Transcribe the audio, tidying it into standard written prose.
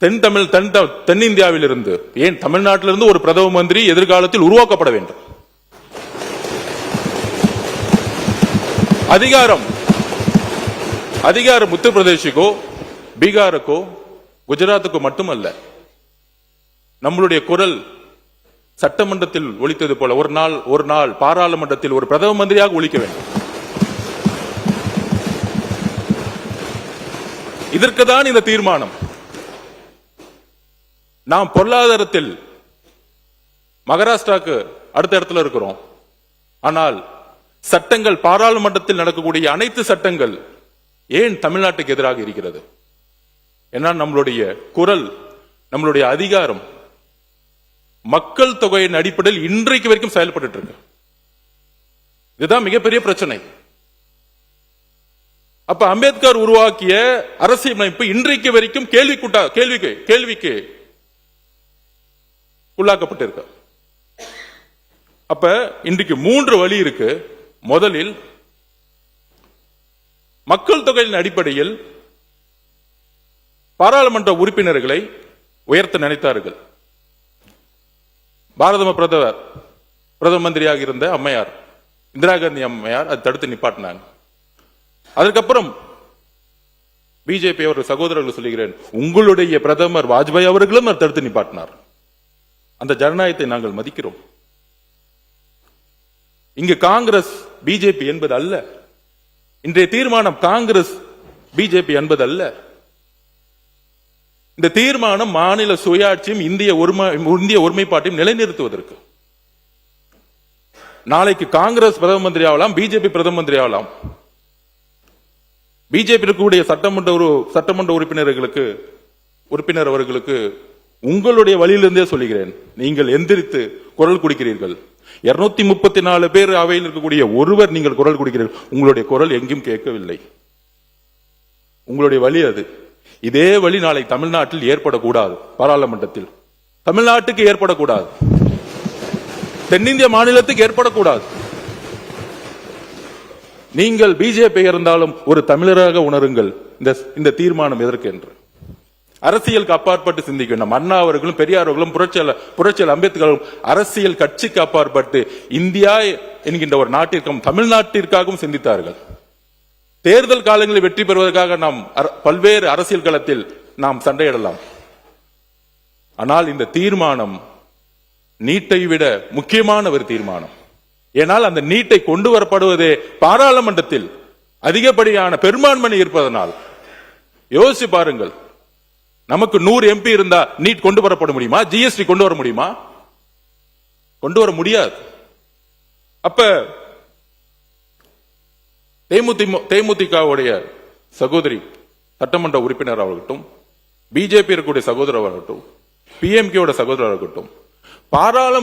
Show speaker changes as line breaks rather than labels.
தென்னிந்தியாவிலிருந்து ஏன் தமிழ்நாட்டிலிருந்து ஒரு பிரதம மந்திரி எதிர்காலத்தில் உருவாக்கப்பட வேண்டும். அதிகாரம் உத்தரப்பிரதேசுக்கோ பீகாருக்கோ குஜராத்துக்கோ மட்டுமல்ல. நம்மளுடைய குரல் சட்டமன்றத்தில் ஒலித்தது போல ஒரு நாள் பாராளுமன்றத்தில் ஒரு பிரதம மந்திரியாக ஒலிக்க வேண்டும். இதற்குதான் இந்த தீர்மானம். நாம் பொருளாதாரத்தில் மகாராஷ்டிராக்கு அடுத்த இடத்துல இருக்கிறோம். ஆனால் சட்டங்கள் பாராளுமன்றத்தில் நடக்கக்கூடிய அனைத்து சட்டங்கள் ஏன் தமிழ்நாட்டுக்கு எதிராக இருக்கிறது? ஏன்னா நம்மளுடைய குரல், நம்மளுடைய அதிகாரம் மக்கள் தொகையின் அடிப்படையில் இன்றைக்கு வரைக்கும் செயல்பட்டு இருக்கு. இதுதான் மிகப்பெரிய பிரச்சனை. அப்ப அம்பேத்கர் உருவாக்கிய அரசியலமைப்பு இன்றைக்கு வரைக்கும் கேள்விக்கு உள்ளாக்கப்பட்டிருக்க. அப்ப இன்றைக்கு 3 வழி இருக்கு. முதலில் மக்கள் தொகையின் அடிப்படையில் பாராளுமன்ற உறுப்பினர்களை உயர்த்த நினைத்தார்கள். பாரத பிரதம மந்திரியாக இருந்த அம்மையார் இந்திரா காந்தி அம்மையார் அதை தடுத்து நிப்பாட்டினாங்க. அதற்கப்புறம் பிஜேபி அவர் சகோதரர்கள் சொல்லுகிறேன், உங்களுடைய பிரதமர் வாஜ்பாய் அவர்களும் தடுத்து நிப்பாட்டினார். அந்த ஜனநாயகத்தை நாங்கள் மதிக்கிறோம். இங்கு காங்கிரஸ் பிஜேபி என்பது அல்ல. இன்றைய தீர்மானம் காங்கிரஸ் பிஜேபி என்பது அல்ல. இந்த தீர்மானம் மாநில சுயாட்சியும் இந்திய ஒருமைப்பாட்டையும் நிலைநிறுத்துவதற்கு. நாளைக்கு காங்கிரஸ் பிரதம மந்திரி ஆகலாம், பிஜேபி பிரதம மந்திரி ஆகலாம். பிஜேபி இருக்கக்கூடிய சட்டமன்ற உறுப்பினர் அவர்களுக்கு உங்களுடைய வழியிலிருந்தே சொல்லுகிறேன், நீங்கள் எந்திரித்து குரல் கொடுக்கிறீர்கள். 234 பேர் அவையில் இருக்கக்கூடிய ஒருவர் நீங்கள் குரல் கொடுக்கிறீர்கள். உங்களுடைய குரல் எங்கும் கேட்கவில்லை. உங்களுடைய வழி அது. இதே வழி நாளை தமிழ்நாட்டில் ஏற்படக்கூடாது. பாராளுமன்றத்தில் தமிழ்நாட்டுக்கு ஏற்படக்கூடாது, தென்னிந்திய மாநிலத்துக்கு ஏற்படக்கூடாது. நீங்கள் பிஜேபி இருந்தாலும் ஒரு தமிழராக உணருங்கள். இந்த தீர்மானம் எதற்கு என்று அரசியலுக்கு அப்பாற்பட்டு சிந்திக்க வேண்டும். அண்ணா அவர்களும் பெரியார் அவர்களும் புரட்சியாளர் அம்பேத்கரும் அரசியல் கட்சிக்கு அப்பாற்பட்டு இந்தியா என்கின்ற ஒரு நாட்டிற்கும் தமிழ்நாட்டிற்காகவும் சிந்தித்தார்கள். தேர்தல் காலங்களில் வெற்றி பெறுவதற்காக நாம் பல்வேறு அரசியல் களத்தில் நாம் சண்டையிடலாம். ஆனால் இந்த தீர்மானம் நீட்டை விட முக்கியமான ஒரு தீர்மானம். ஏனால் அந்த நீட்டை கொண்டு வரப்படுவதே பாராளுமன்றத்தில் அதிகப்படியான பெரும்பான்மை இருப்பதனால். யோசிச்சு பாருங்கள், நமக்கு 100 MP இருந்தா நீட் கொண்டு வரப்பட முடியுமா? ஜிஎஸ்டி கொண்டு வர முடியுமா? கொண்டு வர முடியாது. அப்ப தேமுதிகவுடைய சகோதரி சட்டமன்ற உறுப்பினர் ஆகட்டும், பிஜேபி இருக்கக்கூடிய சகோதரர் ஆகட்டும், பிஎம்கே சகோதரர் ஆகட்டும், பாராளுமன்ற